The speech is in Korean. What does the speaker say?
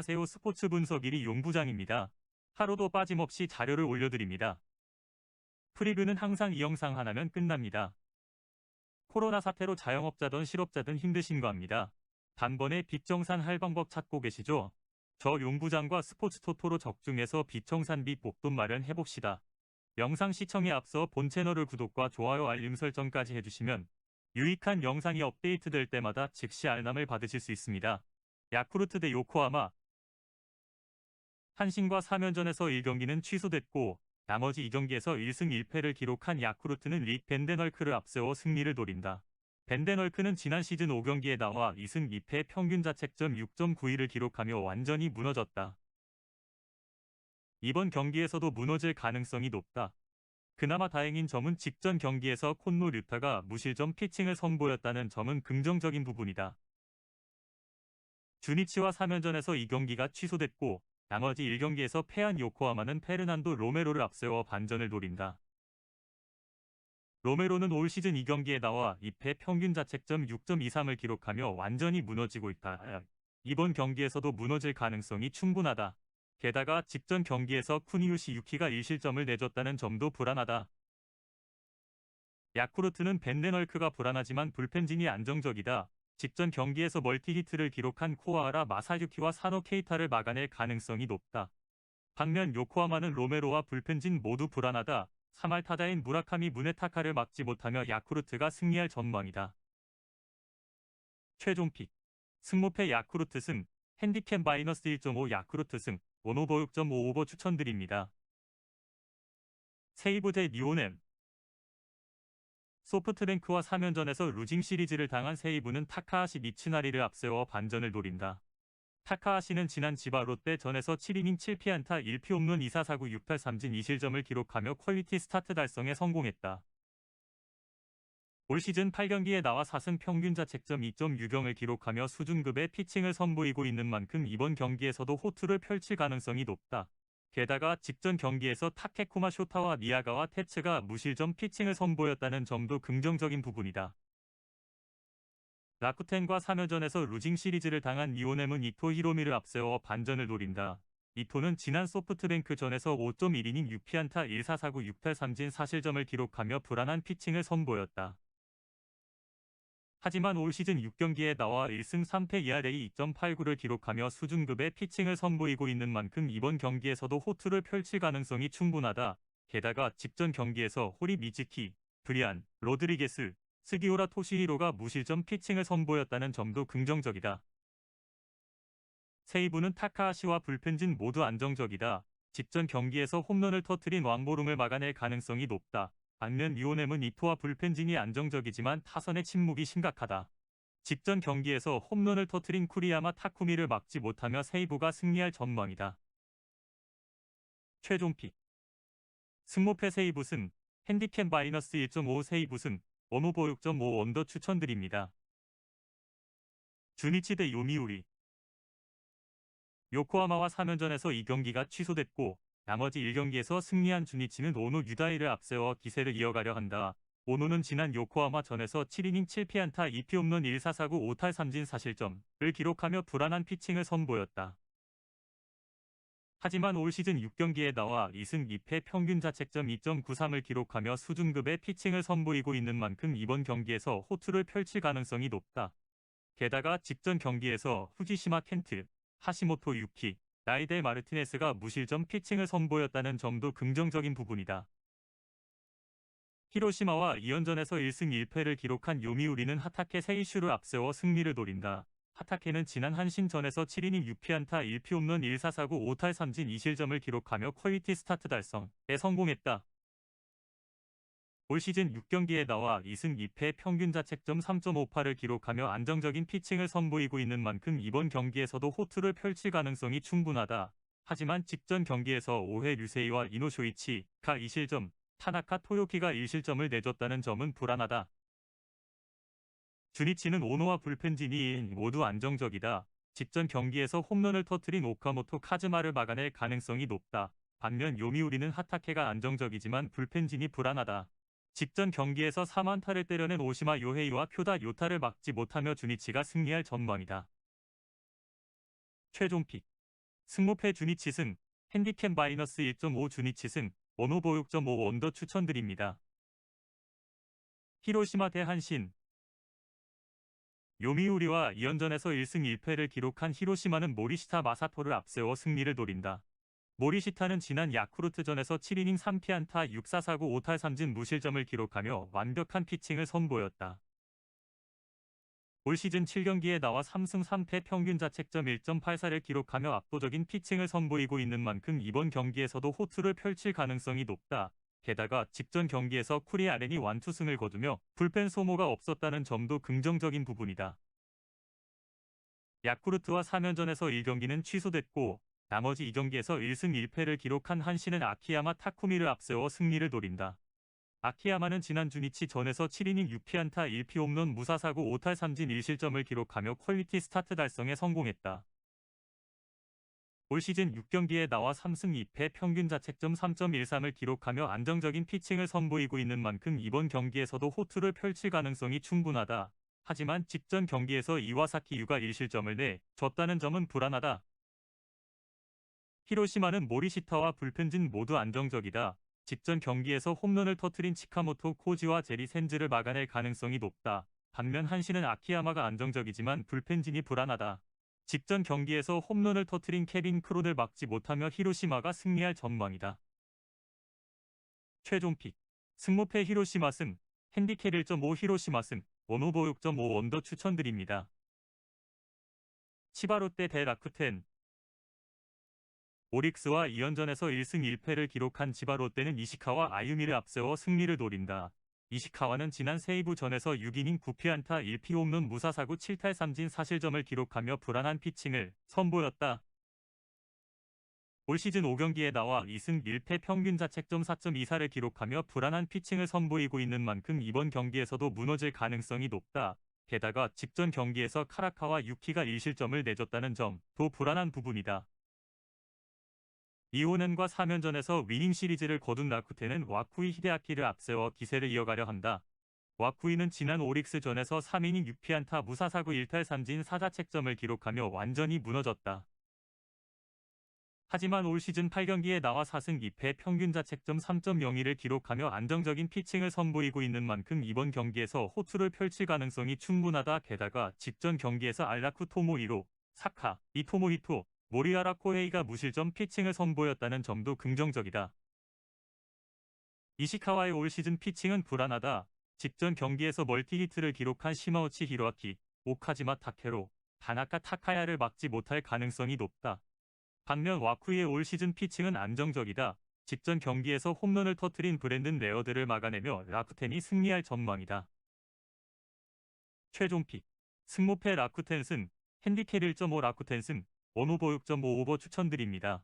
안녕하세요. 스포츠 분석 1위 용부장입니다. 하루도 빠짐없이 자료를 올려드립니다. 프리뷰는 항상 이 영상 하나면 끝납니다. 코로나 사태로 자영업자든 실업자든 힘드신 거 압니다. 단번에 빚 정산할 방법 찾고 계시죠? 저 용부장과 스포츠 토토로 적중해서 빚 정산비 목돈 마련해봅시다. 영상 시청에 앞서 본 채널을 구독과 좋아요 알림 설정까지 해주시면 유익한 영상이 업데이트될 때마다 즉시 알람을 받으실 수 있습니다. 야쿠르트 대 요코하마. 한신과 3연전에서 1경기는 취소됐고 나머지 2경기에서 1승 1패를 기록한 야쿠르트는 릭 벤데널크를 앞세워 승리를 노린다. 벤데널크는 지난 시즌 5경기에 나와 2승 2패 평균 자책점 6.91을 기록하며 완전히 무너졌다. 이번 경기에서도 무너질 가능성이 높다. 그나마 다행인 점은 직전 경기에서 콘노 류타가 무실점 피칭을 선보였다는 점은 긍정적인 부분이다. 주니치와 3연전에서 2경기가 취소됐고 나머지 1경기에서 패한 요코하마는 페르난도 로메로를 앞세워 반전을 노린다. 로메로는 올 시즌 2경기에 나와 2패 평균 자책점 6.23을 기록하며 완전히 무너지고 있다. 이번 경기에서도 무너질 가능성이 충분하다. 게다가 직전 경기에서 쿠니요시 유키가 1실점을 내줬다는 점도 불안하다. 야쿠르트는 벤데널크가 불안하지만 불펜진이 안정적이다. 직전 경기에서 멀티히트를 기록한 코아하라 마사유키와 사노 케이타를 막아낼 가능성이 높다. 반면 요코하마는 로메로와 불펜진 모두 불안하다. 3할 타자인 무라카미 무네타카를 막지 못하며 야쿠르트가 승리할 전망이다. 최종 픽. 승모패 야쿠르트 승, 핸디캡 마이너스 1.5 야쿠르트 승, 원오버 6.5오버 추천드립니다. 세이브 대 니오넴. 소프트뱅크와 3연전에서 루징 시리즈를 당한 세이브는 타카하시 미츠나리를 앞세워 반전을 노린다. 타카하시는 지난 지바 롯데전에서 7이닝 7피안타 1피 홈런 2사 4구 6탈 3진 2실점을 기록하며 퀄리티 스타트 달성에 성공했다. 올 시즌 8경기에 나와 4승 평균 자책점 2.60을 기록하며 수준급의 피칭을 선보이고 있는 만큼 이번 경기에서도 호투를 펼칠 가능성이 높다. 게다가 직전 경기에서 타케쿠마 쇼타와 미야가와 테츠가 무실점 피칭을 선보였다는 점도 긍정적인 부분이다. 라쿠텐과 3연전에서 루징 시리즈를 당한 니오넴은 이토 히로미를 앞세워 반전을 노린다. 이토는 지난 소프트뱅크전에서 5.1이닝 6피안타 1사 4구 6탈 3진 4실점을 기록하며 불안한 피칭을 선보였다. 하지만 올 시즌 6경기에 나와 1승 3패 ERA 2.89를 기록하며 수준급의 피칭을 선보이고 있는 만큼 이번 경기에서도 호투를 펼칠 가능성이 충분하다. 게다가 직전 경기에서 호리 미즈키, 브리안, 로드리게스, 스기오라 토시히로가 무실점 피칭을 선보였다는 점도 긍정적이다. 세이브는 타카하시와 불펜진 모두 안정적이다. 직전 경기에서 홈런을 터뜨린 왕보rum을 막아낼 가능성이 높다. 반면 니오넴은 이토와 불펜진이 안정적이지만 타선의 침묵이 심각하다. 직전 경기에서 홈런을 터뜨린 쿠리야마 타쿠미를 막지 못하며 세이브가 승리할 전망이다. 최종 픽. 승모패 세이브 승, 핸디캡 마이너스 1.5 세이브 승, 원오버 6.5 언더 추천드립니다. 주니치 대 요미우리. 요코하마와 3연전에서 2경기가 취소됐고 나머지 1경기에서 승리한 주니치는 오노 유다이를 앞세워 기세를 이어가려 한다. 오노는 지난 요코하마 전에서 7이닝 7피안타 2피 홈런 1사 4구 5탈 3진 4실점을 기록하며 불안한 피칭을 선보였다. 하지만 올 시즌 6경기에 나와 2승 2패 평균 자책점 2.93을 기록하며 수준급의 피칭을 선보이고 있는 만큼 이번 경기에서 호투를 펼칠 가능성이 높다. 게다가 직전 경기에서 후지시마 켄트, 하시모토 유키, 나이데 마르티네스가 무실점 피칭을 선보였다는 점도 긍정적인 부분이다. 히로시마와 2연전에서 1승 1패를 기록한 요미우리는 하타케 세이슈를 앞세워 승리를 노린다. 하타케는 지난 한신전에서 7이닝 6피안타 1피 홈런 1사 4구 5탈 3진 2실점을 기록하며 퀄리티 스타트 달성에 성공했다. 올 시즌 6경기에 나와 2승 2패 평균 자책점 3.58을 기록하며 안정적인 피칭을 선보이고 있는 만큼 이번 경기에서도 호투를 펼칠 가능성이 충분하다. 하지만 직전 경기에서 5회 류세이와 이노쇼이치가 2실점, 타나카 토요키가 1실점을 내줬다는 점은 불안하다. 주니치는 오노와 불펜진이 모두 안정적이다. 직전 경기에서 홈런을 터뜨린 오카모토 카즈마를 막아낼 가능성이 높다. 반면 요미우리는 하타케가 안정적이지만 불펜진이 불안하다. 직전 경기에서 3안타를 때려낸 오시마 요헤이와 쿄다 요타를 막지 못하며 주니치가 승리할 전망이다. 최종 픽. 승모패 주니치 승, 핸디캡 마이너스 1.5 주니치 승, 원오버 6.5 원더 추천드립니다. 히로시마 대 한신. 요미우리와 2연전에서 1승 1패를 기록한 히로시마는 모리시타 마사토를 앞세워 승리를 노린다. 모리시타는 지난 야쿠르트전에서 7이닝 3피안타 6사사구 5탈 3진 무실점을 기록하며 완벽한 피칭을 선보였다. 올 시즌 7경기에 나와 3승 3패 평균 자책점 1.84를 기록하며 압도적인 피칭을 선보이고 있는 만큼 이번 경기에서도 호투를 펼칠 가능성이 높다. 게다가 직전 경기에서 쿠리 아렌이 완투승을 거두며 불펜 소모가 없었다는 점도 긍정적인 부분이다. 야쿠르트와 3연전에서 1경기는 취소됐고 나머지 2경기에서 1승 1패를 기록한 한신은 아키야마 타쿠미를 앞세워 승리를 노린다. 아키야마는 지난 주니치 전에서 7이닝 6피안타 1피홈런 무사사구 5탈 3진 1실점을 기록하며 퀄리티 스타트 달성에 성공했다. 올 시즌 6경기에 나와 3승 2패 평균 자책점 3.13을 기록하며 안정적인 피칭을 선보이고 있는 만큼 이번 경기에서도 호투를 펼칠 가능성이 충분하다. 하지만 직전 경기에서 이와사키 유가 1실점을 내 졌다는 점은 불안하다. 히로시마는 모리시타와 불펜진 모두 안정적이다. 직전 경기에서 홈런을 터뜨린 치카모토 코지와 제리 샌즈를 막아낼 가능성이 높다. 반면 한신은 아키야마가 안정적이지만 불펜진이 불안하다. 직전 경기에서 홈런을 터뜨린 케빈 크론을 막지 못하며 히로시마가 승리할 전망이다. 최종 픽. 승모패 히로시마 승, 핸디캡 1.5 히로시마 승, 원오버 6.5 원더 추천드립니다. 치바롯데 대 라쿠텐. 오릭스와 2연전에서 1승 1패를 기록한 치바롯데는 이시카와 아유미를 앞세워 승리를 노린다. 이시카와는 지난 세이브전에서 6이닝 9피안타 1피홈런 무사사구 7탈 3진 4실점을 기록하며 불안한 피칭을 선보였다. 올 시즌 5경기에 나와 2승 1패 평균 자책점 4.24를 기록하며 불안한 피칭을 선보이고 있는 만큼 이번 경기에서도 무너질 가능성이 높다. 게다가 직전 경기에서 카라카와 유키가 1실점을 내줬다는 점도 불안한 부분이다. 2호년과 3연전에서 위닝 시리즈를 거둔 라쿠텐은 와쿠이 히데아키를 앞세워 기세를 이어가려 한다. 와쿠이는 지난 오릭스전에서 3이닝 6피안타 무사사구 1탈 3진 4자책점을 기록하며 완전히 무너졌다. 하지만 올 시즌 8경기에 나와 4승 2패 평균 자책점 3.02를 기록하며 안정적인 피칭을 선보이고 있는 만큼 이번 경기에서 호투를 펼칠 가능성이 충분하다. 게다가 직전 경기에서 알라쿠 토모히로, 사카, 이토모히토, 모리아라 코헤이가 무실점 피칭을 선보였다는 점도 긍정적이다. 이시카와의 올 시즌 피칭은 불안하다. 직전 경기에서 멀티히트를 기록한 시마우치 히로아키, 오카지마 타케로, 다나카 타카야를 막지 못할 가능성이 높다. 반면 와쿠이의 올 시즌 피칭은 안정적이다. 직전 경기에서 홈런을 터뜨린 브랜든 레어드를 막아내며 라쿠텐이 승리할 전망이다. 최종 픽. 승모패 라쿠텐 승, 핸디캡 1.5 라쿠텐 승, 원오버 6.5 오버 추천드립니다.